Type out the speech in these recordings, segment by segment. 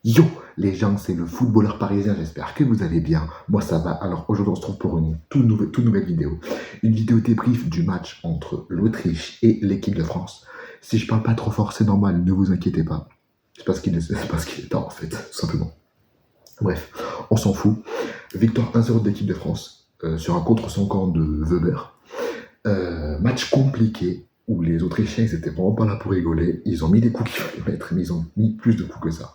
Yo les gens, c'est le footballeur parisien, j'espère que vous allez bien. Moi ça va. Alors aujourd'hui on se retrouve pour une toute nouvelle vidéo. Une vidéo débrief du match entre l'Autriche et l'équipe de France. Si je parle pas trop fort, c'est normal, ne vous inquiétez pas. C'est parce qu'il est tard en fait, tout simplement. Bref, on s'en fout. Victoire 1-0 de l'équipe de France sur un contre son camp de Weber. Match compliqué où les Autrichiens ils étaient vraiment pas là pour rigoler. Ils ont mis des coups qu'il fallait mettre, mais ils ont mis plus de coups que ça.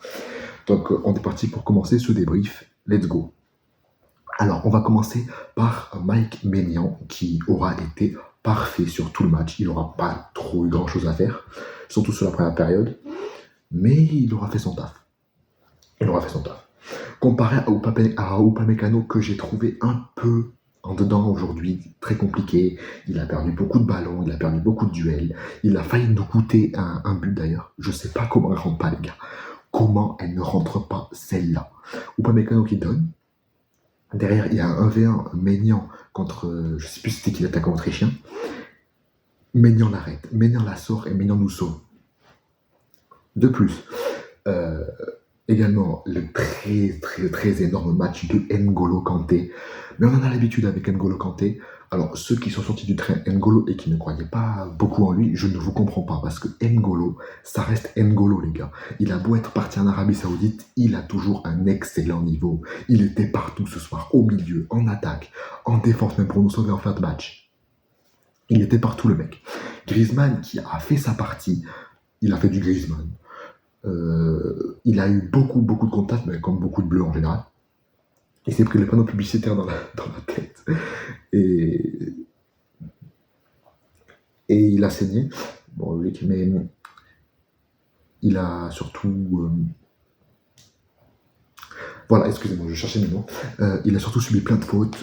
Donc on est parti pour commencer ce débrief. Let's go. Alors on va commencer par Mike Maignan qui aura été parfait sur tout le match. Il n'aura pas trop eu grand chose à faire, surtout sur la première période, mais il aura fait son taf. Comparé à Upamecano que j'ai trouvé un peu en dedans aujourd'hui, très compliqué. Il a perdu beaucoup de ballons, il a perdu beaucoup de duels. Il a failli nous coûter un but d'ailleurs. Je sais pas comment elle rentre pas les gars. Comment elle ne rentre pas celle-là? Upamecano qui donne. Derrière, il y a un 1v1 Maignan contre, je sais plus c'était qui l'attaquant autrichien. Maignan l'arrête, Maignan la sort et Maignan nous sauve. De plus, également le très énorme match de N'Golo Kanté. Mais on en a l'habitude avec N'Golo Kanté. Alors, ceux qui sont sortis du train N'Golo et qui ne croyaient pas beaucoup en lui, je ne vous comprends pas, parce que N'Golo, ça reste N'Golo, les gars. Il a beau être parti en Arabie Saoudite, il a toujours un excellent niveau. Il était partout ce soir, au milieu, en attaque, en défense, même pour nous sauver en fin de match. Il était partout, le mec. Griezmann, qui a fait sa partie, il a fait du Griezmann. Il a eu beaucoup de contacts, mais comme beaucoup de bleus en général. Il s'est pris les panneaux publicitaires dans la tête. Et il a saigné. Bon, mais il a surtout... Voilà, excusez-moi, je cherchais mes mots. Il a surtout subi plein de fautes.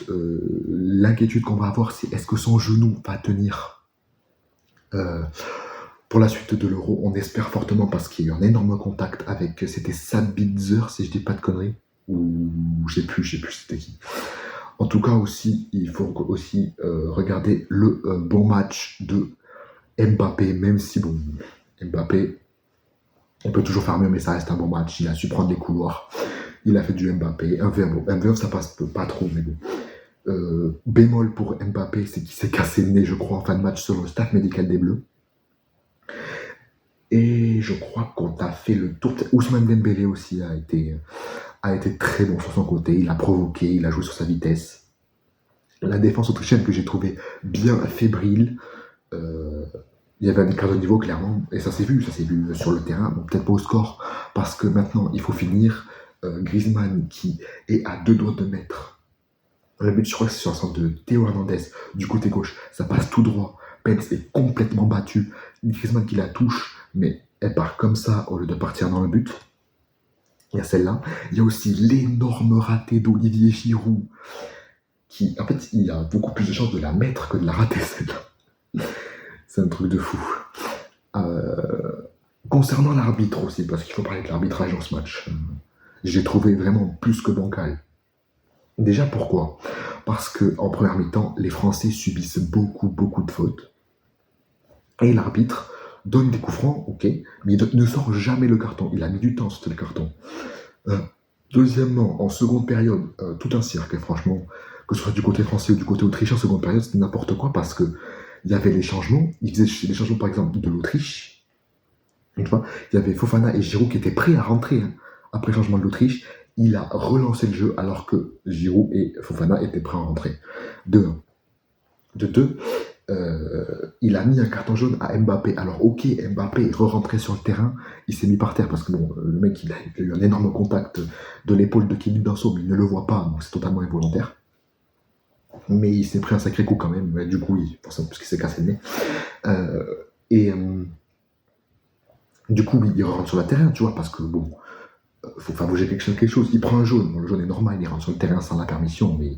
L'inquiétude qu'on va avoir, c'est est-ce que son genou va tenir pour la suite de l'Euro? On espère fortement parce qu'il y a eu un énorme contact avec... C'était Sabitzer, si je dis pas de conneries. Ou je sais plus c'était qui. En tout cas aussi, il faut aussi regarder le bon match de Mbappé, même si bon, Mbappé, on peut toujours faire mieux, mais ça reste un bon match. Il a su prendre les couloirs, il a fait du Mbappé, 1v1, bon, 1v1 ça passe pas trop, mais bon. Bémol pour Mbappé, c'est qu'il s'est cassé le nez, je crois, en fin de match sur le staff médical des Bleus. Et je crois qu'on a fait le tour. Ousmane Dembélé aussi a été très bon sur son côté. Il a provoqué, il a joué sur sa vitesse. La défense autrichienne que j'ai trouvé bien fébrile. Il y avait un écart de niveau clairement, et ça s'est vu sur le terrain. Bon, peut-être pas au score, parce que maintenant il faut finir. Griezmann qui est à 2 doigts de mettre le but, je crois que c'est sur un centre de Théo Hernandez du côté gauche. Ça passe tout droit. Pence est complètement battu. Griezmann qui la touche, mais elle part comme ça au lieu de partir dans le but. Il y a celle-là. Il y a aussi l'énorme raté d'Olivier Giroud, qui, en fait, il y a beaucoup plus de chances de la mettre que de la rater, celle-là. C'est un truc de fou. Concernant l'arbitre aussi, parce qu'il faut parler de l'arbitrage dans ce match, j'ai trouvé vraiment plus que bancal. Déjà, pourquoi? Parce qu'en première mi-temps, les Français subissent beaucoup de fautes. Et l'arbitre donne des coups francs, ok, mais il ne sort jamais le carton. Il a mis du temps sur le carton. Deuxièmement, en seconde période, tout un cirque, franchement, que ce soit du côté français ou du côté autrichien, en seconde période, c'était n'importe quoi parce que il y avait les changements. Il faisait les changements, par exemple, de l'Autriche. Une fois, il y avait Fofana et Giroud qui étaient prêts à rentrer après le changement de l'Autriche. Il a relancé le jeu alors que Giroud et Fofana étaient prêts à rentrer. De 1. De 2, il a mis un carton jaune à Mbappé. Alors ok, Mbappé est re-rentré sur le terrain, il s'est mis par terre parce que bon, le mec il a eu un énorme contact de l'épaule de Kevin Danso, mais il ne le voit pas, donc c'est totalement involontaire. Mais il s'est pris un sacré coup quand même, mais du coup, forcément, parce qu'il s'est cassé le nez. Du coup, il rentre sur le terrain, tu vois, parce que bon, faut faire bouger quelque chose. Il prend un jaune, bon, le jaune est normal, il rentre sur le terrain sans la permission, mais.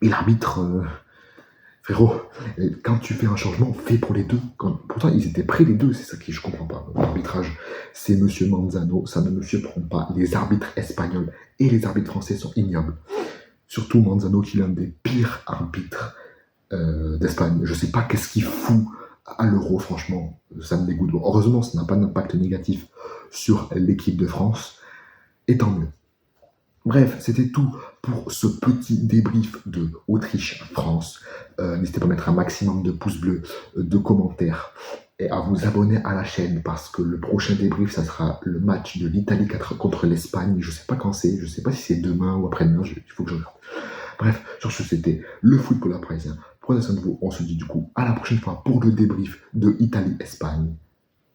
Et l'arbitre. Frérot, quand tu fais un changement, fais pour les deux. Pourtant, ils étaient prêts les deux, c'est ça que je comprends pas. L'arbitrage, c'est Monsieur Manzano, ça ne me surprend pas. Les arbitres espagnols et les arbitres français sont ignobles. Surtout Manzano, qui est l'un des pires arbitres d'Espagne. Je sais pas qu'est-ce qu'il fout à l'Euro, franchement, ça me dégoûte. Bon, heureusement, ça n'a pas d'impact négatif sur l'équipe de France, et tant mieux. Bref, c'était tout pour ce petit débrief de Autriche-France. N'hésitez pas à mettre un maximum de pouces bleus, de commentaires et à vous abonner à la chaîne parce que le prochain débrief, ça sera le match de l'Italie contre l'Espagne. Je ne sais pas quand c'est, je ne sais pas si c'est demain ou après-demain, il faut que je regarde. Bref, sur ce, c'était le footballeur parisien. Prenez soin de vous, on se dit du coup à la prochaine fois pour le débrief de Italie-Espagne.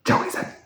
Ciao les amis!